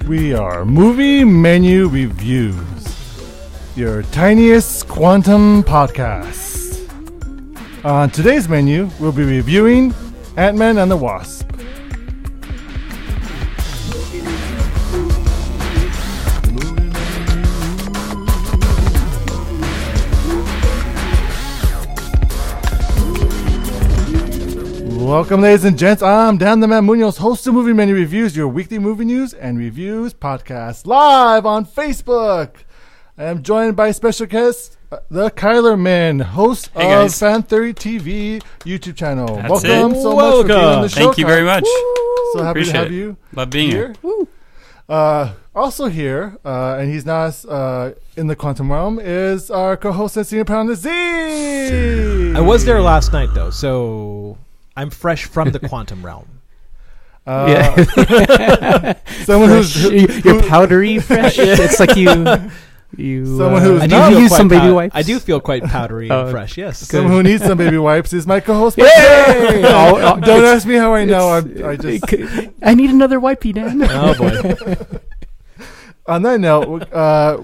We are Movie Menu Reviews, your tiniest quantum podcast. On today's menu, we'll be reviewing Ant-Man and the Wasp. Welcome, ladies and gents. I'm Dan the Man Munoz, host of Movie Menu Reviews, your weekly movie news and reviews podcast, live on Facebook. I am joined by special guest, the Kylerman, host of Fan Theory TV YouTube channel. Welcome so much for being on the show. Thank you very much. So happy to have you. Love being here. Also here, and he's not in the quantum realm, is our co-host and senior panelist, Z. I was there last night, though, so I'm fresh from the quantum realm. Someone you're powdery fresh. It's like you. Someone who's not use some baby wipes. I do feel quite powdery and fresh. Yes. Someone who needs some baby wipes is my co-host. Don't ask me how I know. I need another wipey, Dan. Oh boy. On that note,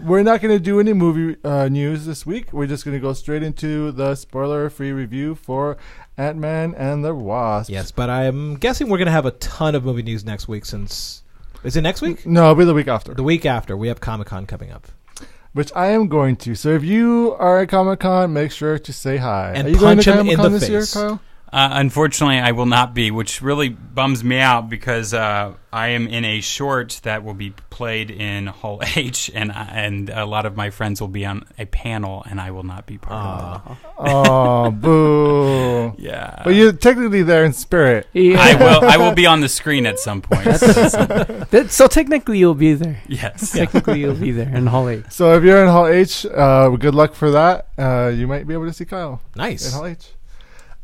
we're not going to do any movie news this week. We're just going to go straight into the spoiler-free review for Ant-Man and the Wasp. Yes, but I'm guessing we're going to have a ton of movie news next week since... Is it next week? No, it'll be the week after. The week after. We have Comic-Con coming up. Which I am going to. So if you are at Comic-Con, make sure to say hi. And are you punch going to him in Comic-Con the this face. year, Kyle? Unfortunately, I will not be, which really bums me out because I am in a short that will be played in Hall H, and a lot of my friends will be on a panel, and I will not be part of that. Oh, boo! Yeah, but you're technically there in spirit. Yeah. I will be on the screen at some point. So technically, you'll be there. Yes, technically you'll be there in Hall H. So if you're in Hall H, good luck for that. You might be able to see Kyle. Nice. In Hall H.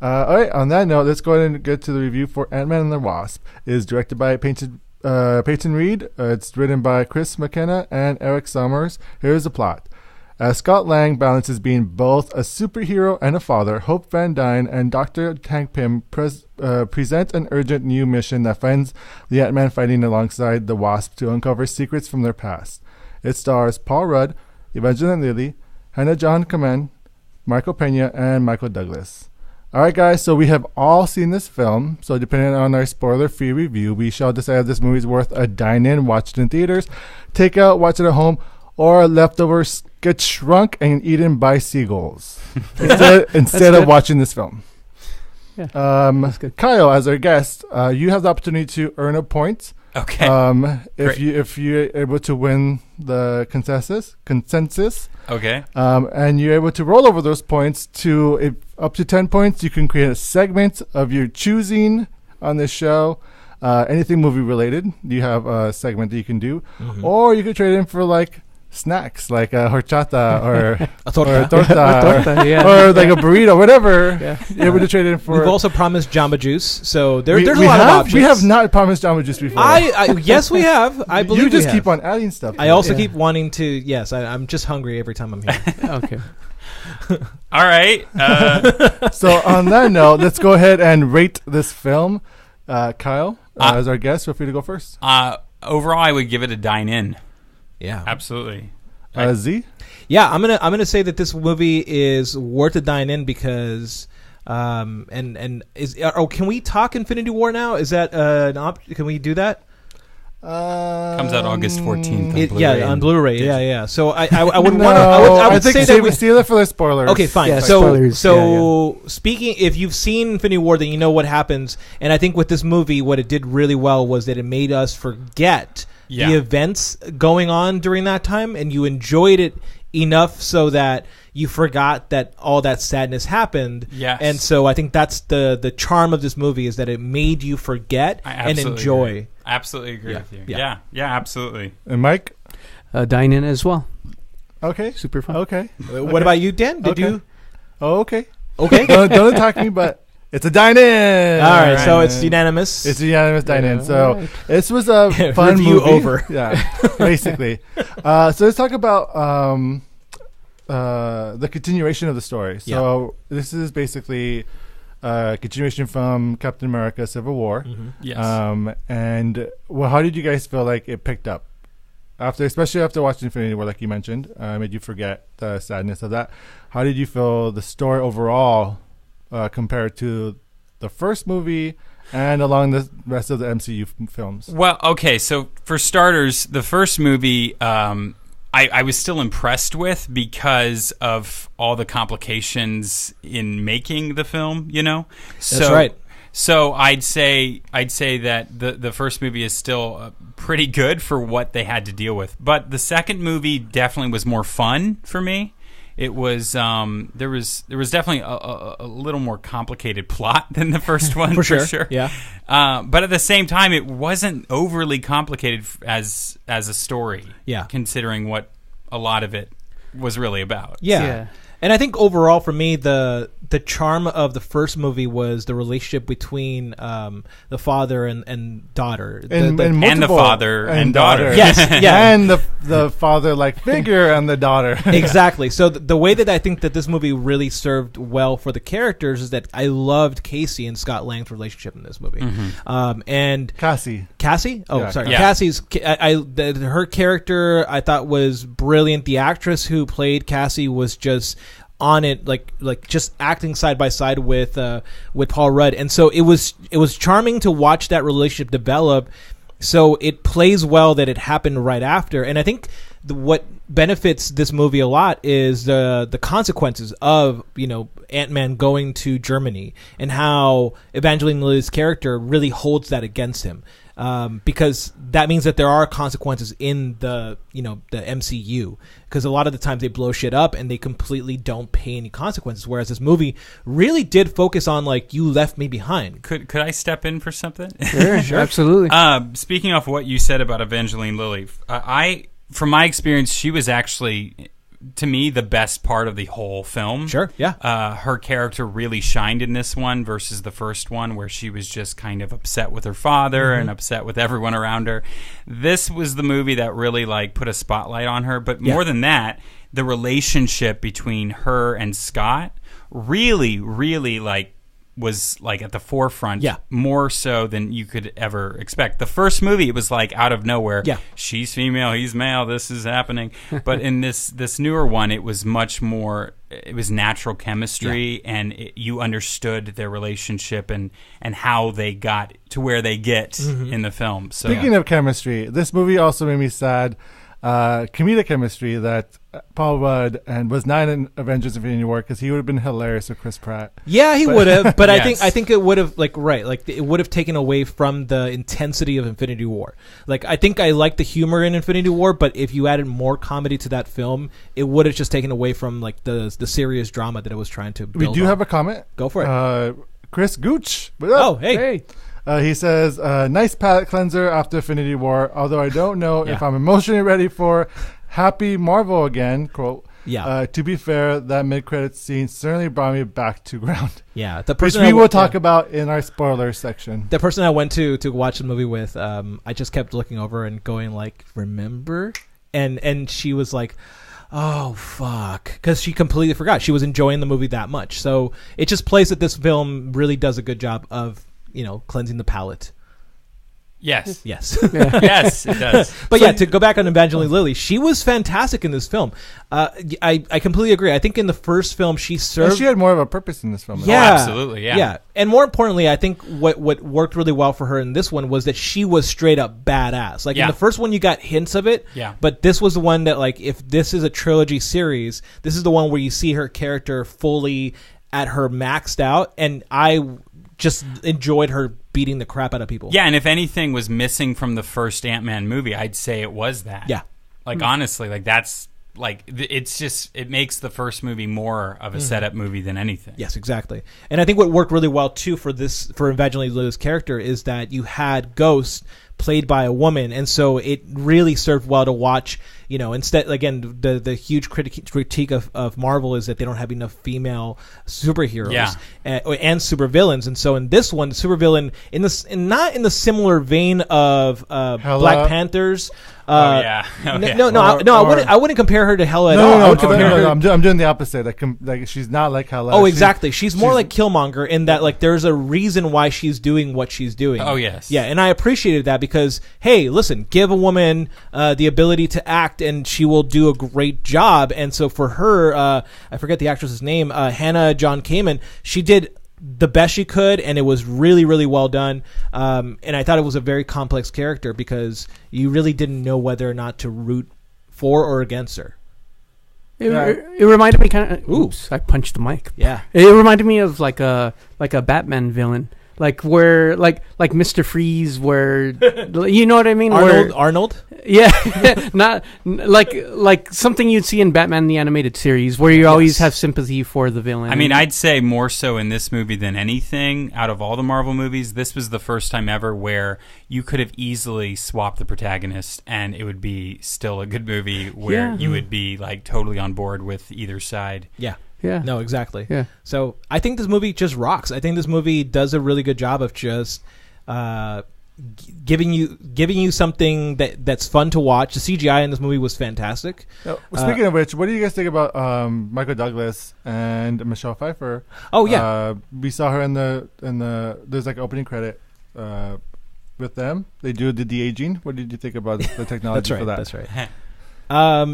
All right, on that note, let's go ahead and get to the review for Ant-Man and the Wasp. It is directed by Peyton Reed. It's written by Chris McKenna and Eric Summers. Here's the plot. As Scott Lang balances being both a superhero and a father, Hope Van Dyne and Dr. Hank Pym present an urgent new mission that finds the Ant-Man fighting alongside the Wasp to uncover secrets from their past. It stars Paul Rudd, Evangeline Lilly, Hannah John Kamen, Michael Pena, and Michael Douglas. Alright guys, so we have all seen this film, so depending on our spoiler-free review, we shall decide if this movie is worth a dine-in, watch it in theaters, take out, watch it at home, or leftovers get shrunk and eaten by seagulls instead of watching this film. Yeah, Kyle, as our guest, you have the opportunity to earn a point. Okay. If you're able to win the consensus. Okay. And you're able to roll over those points to up to 10 points. You can create a segment of your choosing on this show. Anything movie related, you have a segment that you can do, or you could trade in for like snacks, like horchata or a torta, or like a burrito, whatever. You're able to trade in for. We've also promised Jamba Juice, so there's a lot of options. We have not promised Jamba Juice before. Yes, we have. I believe you just keep on adding stuff. I also keep wanting to. Yes, I'm just hungry every time I'm here. Okay. All right. So on that note, let's go ahead and rate this film. Kyle, as our guest, feel free to go first. Overall, I would give it a dine-in. Yeah, absolutely. Z? Yeah, I'm gonna say that this movie is worth a dine in because, can we talk Infinity War now? Is that can we do that? Comes out August 14th. On Blu-ray. Yeah. So I would no, want to. I would think say that we steal it for the spoilers. Okay, fine. Yeah, so speaking, if you've seen Infinity War, then you know what happens. And I think with this movie, what it did really well was that it made us forget the events going on during that time, and you enjoyed it enough so that you forgot that all that sadness happened. Yes. And so I think that's the charm of this movie, is that it made you forget and enjoy. Agree. Absolutely agree with you. Yeah, absolutely. And Mike? Dine in as well. Okay. Super fun. Okay. What about you, Dan? Did you? Oh, okay. Okay. Don't attack me, but it's a dine-in. All right, so it's unanimous. It's a unanimous dine-in. So this was a fun review movie. over. Yeah, basically. So let's talk about the continuation of the story. So this is basically continuation from Captain America: Civil War. Mm-hmm. Yes. And how did you guys feel like it picked up especially after watching Infinity War, like you mentioned, made you forget the sadness of that? How did you feel the story overall compared to the first movie and along the rest of the MCU films? Well, okay, so for starters, the first movie I was still impressed with because of all the complications in making the film, That's right. So I'd say that the first movie is still pretty good for what they had to deal with. But the second movie definitely was more fun for me. It was there was definitely a little more complicated plot than the first one for sure. Yeah. But at the same time, it wasn't overly complicated as a story. Yeah. Considering what a lot of it was really about. Yeah. And I think overall for me, the charm of the first movie was the relationship between the father and daughter. And the father and daughter. Yes, yeah. And the father-like figure and the daughter. Exactly. So the way that I think that this movie really served well for the characters is that I loved Casey and Scott Lang's relationship in this movie. Mm-hmm. And Cassie? Oh, yeah. sorry. Yeah. Cassie's her character I thought was brilliant. The actress who played Cassie was just on it, like just acting side by side with Paul Rudd, and so it was charming to watch that relationship develop. So it plays well that it happened right after, and I think what benefits this movie a lot is the consequences of Ant-Man going to Germany and how Evangeline Lilly's character really holds that against him. Because that means that there are consequences in the MCU, because a lot of the times they blow shit up and they completely don't pay any consequences, whereas this movie really did focus on you left me behind. Could I step in for something? Sure. Absolutely. Speaking of what you said about Evangeline Lilly, from my experience, she was actually, to me, the best part of the whole film. Sure, yeah. Her character really shined in this one versus the first one, where she was just kind of upset with her father and upset with everyone around her. This was the movie that really put a spotlight on her. But more than that, the relationship between her and Scott really, really was at the forefront, more so than you could ever expect. The first movie, it was out of nowhere. Yeah. She's female, he's male, this is happening. But in this newer one, it was much more, it was natural chemistry, and you understood their relationship and how they got to where they get in the film. So, speaking of chemistry, this movie also made me sad. Comedic chemistry that Paul Rudd was not in Avengers: Infinity War, because he would have been hilarious with Chris Pratt. Yeah, he would have, but Yes. I think it would have it would have taken away from the intensity of Infinity War. I think I like the humor in Infinity War, but if you added more comedy to that film, it would have just taken away from the serious drama that it was trying to build. We do have a comment. Go for it. Chris Gooch. Oh, hey. He says, nice palate cleanser after Infinity War, although I don't know if I'm emotionally ready for Happy Marvel again, quote. Yeah. To be fair, that mid-credits scene certainly brought me back to ground. Yeah. The Which person we will talk about in our spoiler section. The person I went to watch the movie with, I just kept looking over and going remember? And she was like, oh, fuck. Because she completely forgot. She was enjoying the movie that much. So it just plays that this film really does a good job of cleansing the palate. yes. Yes. Yes, it does. But to go back on Evangeline Lilly, she was fantastic in this film. I completely agree. I think in the first film she served... And she had more of a purpose in this film. Yeah. Oh, absolutely, yeah. Yeah. And more importantly, I think what worked really well for her in this one was that she was straight up badass. In the first one, you got hints of it. Yeah. But this was the one that, if this is a trilogy series, this is the one where you see her character fully at her maxed out. And I just enjoyed her beating the crap out of people. Yeah, and if anything was missing from the first Ant-Man movie, I'd say it was that. Yeah. Honestly, that's it's just, it makes the first movie more of a setup movie than anything. Yes, exactly. And I think what worked really well too for Evangeline Lilly's character is that you had Ghost played by a woman, and so it really served well to watch. Instead, again, the huge critique of Marvel is that they don't have enough female superheroes and supervillains, and so in this one, the supervillain not in the similar vein of Black Panthers. I wouldn't compare her to Hela at all. I'm doing the opposite. Like she's not like Hela. Oh, exactly. She's more like Killmonger in that like there's a reason why she's doing what she's doing. Oh yes, yeah, and I appreciated that because hey, listen, give a woman the ability to act, and she will do a great job. And so for her, I forget the actress's name, Hannah John Kamen, she did the best she could, and it was really, really well done. And I thought it was a very complex character because you really didn't know whether or not to root for or against her. It reminded me kind of. Oops! I punched the mic. Yeah, it reminded me of like a Batman villain, like where like Mr. Freeze, where you know what I mean. Arnold. Yeah, not like something you'd see in Batman the Animated Series, where you always have sympathy for the villain. I mean, I'd say more so in this movie than anything out of all the Marvel movies. This was the first time ever where you could have easily swapped the protagonist, and it would be still a good movie where you would be like totally on board with either side. Yeah. Yeah. No, exactly. Yeah. So I think this movie just rocks. I think this movie does a really good job of just giving you something that's fun to watch. The CGI in this movie was fantastic. Speaking of which, what do you guys think about Michael Douglas and Michelle Pfeiffer? Oh yeah, we saw her in the there's like opening credit with them. They do the de-aging. What did you think about the technology for that? That's right.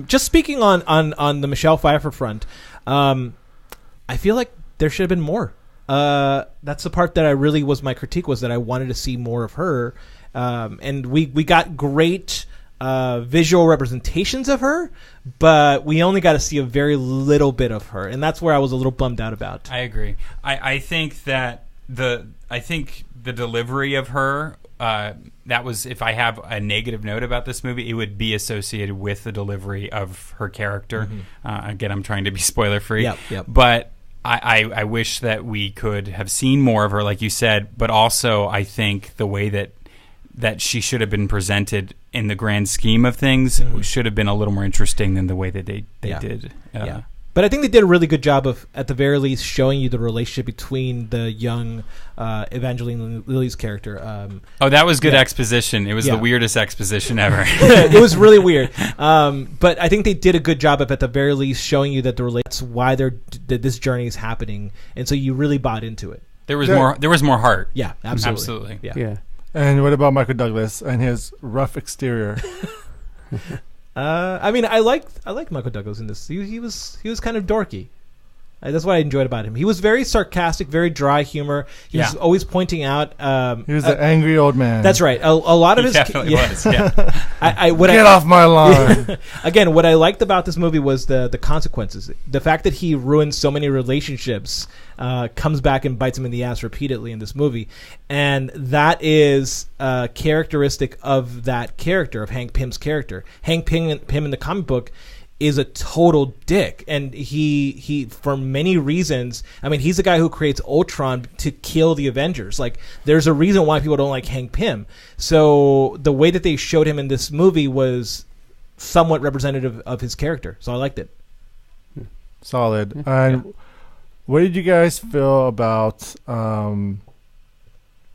Just speaking on the Michelle Pfeiffer front, I feel like there should have been more. That's the part that I really was my critique was that I wanted to see more of her. And we got great visual representations of her, but we only got to see a very little bit of her, and that's where I was a little bummed out about. I agree. I think that the delivery of her, that was, if I have a negative note about this movie, it would be associated with the delivery of her character. Mm-hmm. Again, I'm trying to be spoiler free. Yep. But I wish that we could have seen more of her, like you said, but also I think the way that she should have been presented in the grand scheme of things should have been a little more interesting than the way that they did. But I think they did a really good job of, at the very least, showing you the relationship between the young Evangeline Lilly's character. That was good exposition. It was the weirdest exposition ever. It was really weird. But I think they did a good job of, at the very least, showing you that that's why this journey is happening, and so you really bought into it. There was more. There was more heart. Yeah, absolutely. Yeah. And what about Michael Douglas and his rough exterior? I mean, I liked Michael Douglas in this. He was kind of dorky. That's what I enjoyed about him. He was very sarcastic, very dry humor. He was always pointing out. He was an angry old man. That's right. A lot of his definitely was. Yeah. Get off my lawn. Again, what I liked about this movie was the consequences. The fact that he ruined so many relationships comes back and bites him in the ass repeatedly in this movie, and that is characteristic of that character, of Hank Pym's character. Hank Pym in the comic book is a total dick, and he for many reasons. I mean, he's the guy who creates Ultron to kill the Avengers. Like, there's a reason why people don't like Hank Pym. So the way that they showed him in this movie was somewhat representative of his character. So I liked it. Solid. And what did you guys feel about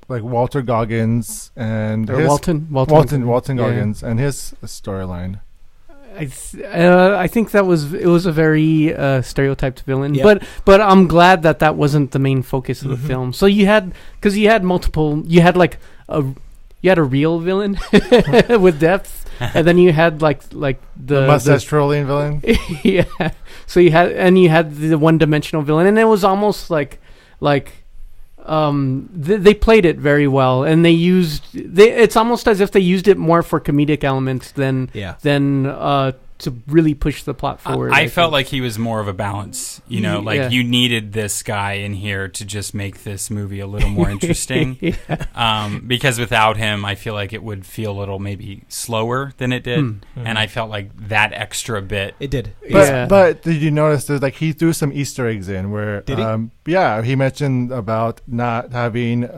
like Walter Goggins and Walton Goggins and his storyline? I think it was a very stereotyped villain, but I'm glad that wasn't the main focus of the film. So you had multiple. You had a real villain with depth, and then you had like the mustache trolling villain. Yeah. So you had the one-dimensional villain, and it was almost like they played it very well, and it's almost as if they used it more for comedic elements than to really push the plot forward. I felt like he was more of a balance, you needed this guy in here to just make this movie a little more interesting. Because without him, I feel like it would feel a little maybe slower than it did, and I felt like that extra bit. It did. But did you notice there's he threw some Easter eggs in where did he? He mentioned about not having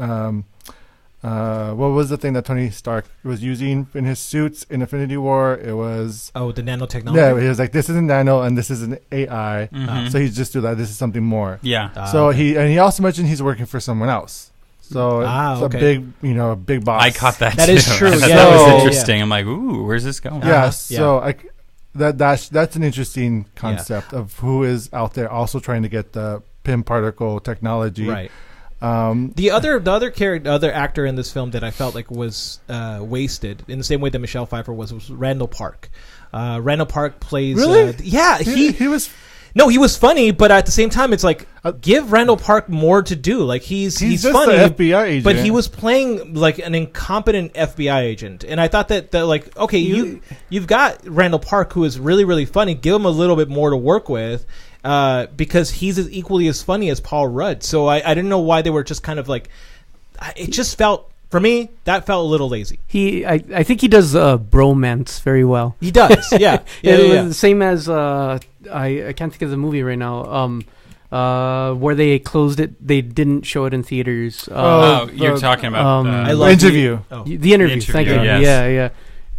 what was the thing that Tony Stark was using in his suits in Infinity War? It was the nanotechnology. Yeah, he was like, this isn't nano and this is an AI. So he's just do that. This is something more. Yeah. So he also mentioned he's working for someone else. So it's a big, a big boss. I caught that. That too. is true. That was interesting. I'm like, ooh, where's this going? Yeah. So that's an interesting concept of who is out there also trying to get the Pym particle technology. Right. The other actor in this film that I felt like was wasted in the same way that Michelle Pfeiffer was Randall Park. Randall Park plays. Really? He was. No, he was funny, but at the same time, it's like give Randall Park more to do. Like he's just funny, an FBI agent, but he was playing like an incompetent FBI agent. And I thought that like, okay, you've got Randall Park who is really, really funny. Give him a little bit more to work with. Because he's equally as funny as Paul Rudd. So I didn't know why they were just kind of like... It just felt... For me, that felt a little lazy. I think he does bromance very well. He does, yeah. The same as... I can't think of the movie right now. Where they closed it. They didn't show it in theaters. You're talking about... The interview. The interview, thank you. Yes. Yeah.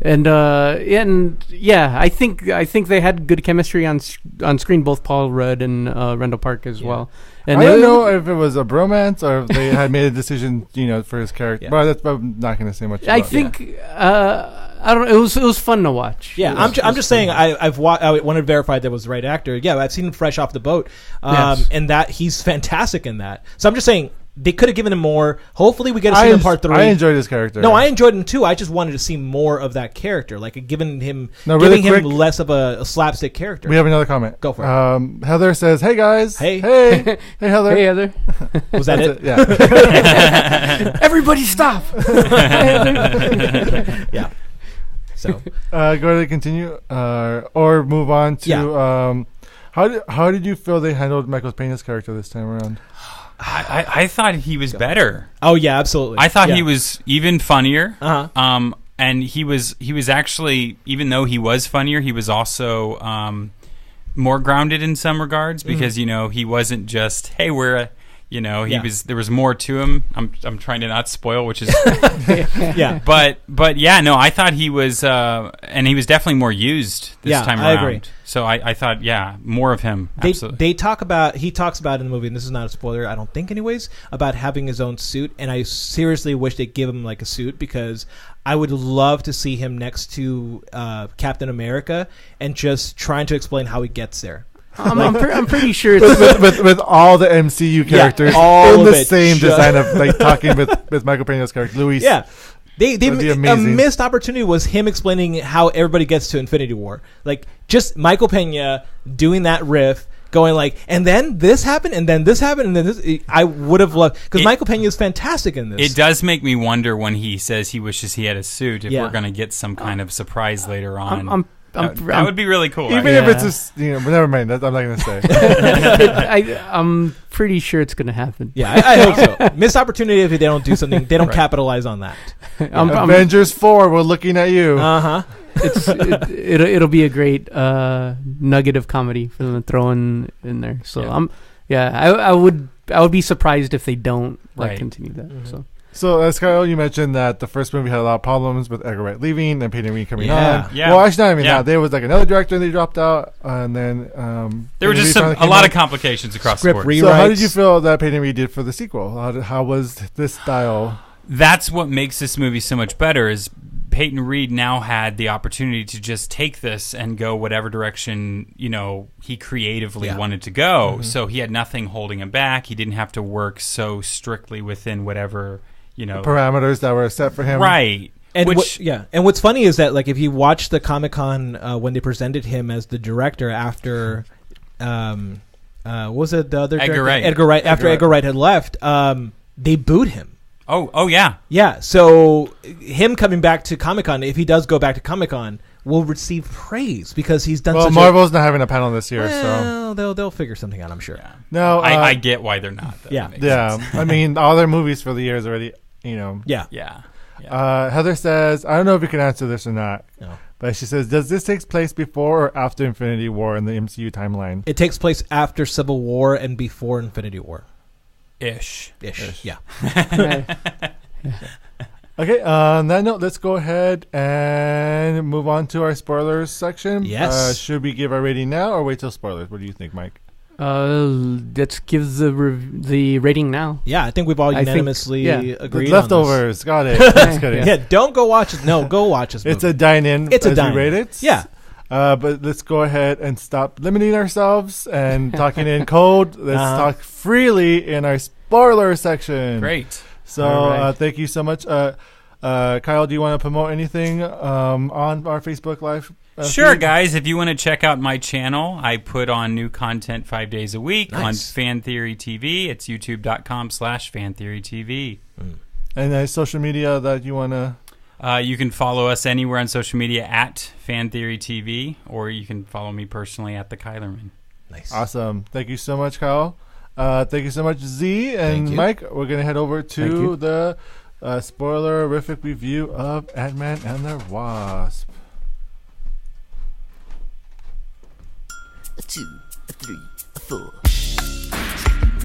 And I think they had good chemistry on screen, both Paul Rudd and Randall Park as well. And I don't know if it was a bromance or if they had made a decision, for his character. But I'm not going to say much about it. I think I don't know. It was fun to watch. Yeah, I'm just saying. I wanted to verify that was the right actor. Yeah, I've seen him fresh off the boat, and that he's fantastic in that. So I'm just saying. They could have given him more. Hopefully, we get to see him in part 3. I enjoyed his character. No, I enjoyed him too. I just wanted to see more of that character, like giving him quick, less of a slapstick character. We have another comment. Go for it. Heather says, "Hey guys, hey Heather, hey Heather." Was that it? Yeah. Everybody stop. Yeah. So, go ahead and continue, or move on to how did you feel they handled Michael Pena's character this time around? I thought he was better. Oh yeah, absolutely. I thought he was even funnier. Uh-huh. And he was actually, even though he was funnier, he was also more grounded in some regards because he wasn't just there was more to him. I'm trying to not spoil, which is but yeah, no, I thought he was and he was definitely more used this time around. I agree. So I thought more of him. Absolutely. He talks about in the movie, and this is not a spoiler, I don't think anyways, about having his own suit, and I seriously wish they'd give him like a suit because I would love to see him next to Captain America and just trying to explain how he gets there. I'm pretty sure it's with all the MCU characters in the same design of like talking with Michael Pena's character Luis. Yeah. A missed opportunity was him explaining how everybody gets to Infinity War. Like just Michael Pena doing that riff, going like, and then this happened, and then this happened, and then this. I would have loved because Michael Pena is fantastic in this. It does make me wonder when he says he wishes he had a suit if we're going to get some kind of surprise later on. That would be really cool. Even if it's just, but never mind. I'm not going to say. I'm pretty sure it's going to happen. Yeah, I hope so. Missed opportunity if they don't do something. They don't capitalize on that. Avengers 4, we're looking at you. It'll be a great nugget of comedy for them to throw in there. So I would be surprised if they don't continue that. Mm-hmm. So, as Kyle, you mentioned that the first movie had a lot of problems with Edgar Wright leaving and Peyton Reed coming on. Yeah. Well, actually, not even that. There was like another director and they dropped out, and then there were just a lot of complications across the board. Rewrites. So, how did you feel that Peyton Reed did for the sequel? How was this style? That's what makes this movie so much better. Is Peyton Reed now had the opportunity to just take this and go whatever direction he creatively wanted to go. Mm-hmm. So he had nothing holding him back. He didn't have to work so strictly within whatever. Parameters that were set for him, right? And and what's funny is that like if you watch the Comic-Con when they presented him as the director after, what was it the other Edgar Wright? Edgar Wright had left, they booed him. Oh yeah, yeah. So him coming back to Comic-Con, if he does go back to Comic-Con, will receive praise because he's done. Well, Marvel's not having a panel this year, so they'll figure something out, I'm sure. Yeah. No, I get why they're not. Yeah. I mean, all their movies for the year is already. Yeah. Heather says, I don't know if you can answer this or not, no. But she says, does this take place before or after Infinity War in the MCU timeline? It takes place after Civil War and before Infinity War. Ish. Yeah. Okay, on that note, let's go ahead and move on to our spoilers section. Yes. Should we give our rating now or wait till spoilers? What do you think, Mike? Let's give the rating now. Yeah, I think we've all unanimously agreed. Leftovers, got it. Just kidding. Yeah, don't go watch it. No, go watch this movie. It's a dine-in. It's a dine-in. Rate it. Yeah. But let's go ahead and stop limiting ourselves and talking in code. Let's talk freely in our spoiler section. Great. So thank you so much. Kyle, do you want to promote anything on our Facebook Live? Sure, feed? guys. If you want to check out my channel, I put on new content 5 days a week on Fan Theory TV. It's youtube.com/FanTheoryTV. And social media that you want to... you can follow us anywhere on social media at Fan Theory TV, or you can follow me personally at the Kylerman. Nice. Awesome. Thank you so much, Kyle. Thank you so much, Z and Mike. We're going to head over to the spoiler-rific review of Ant-Man and the Wasp. 2, 3, 4.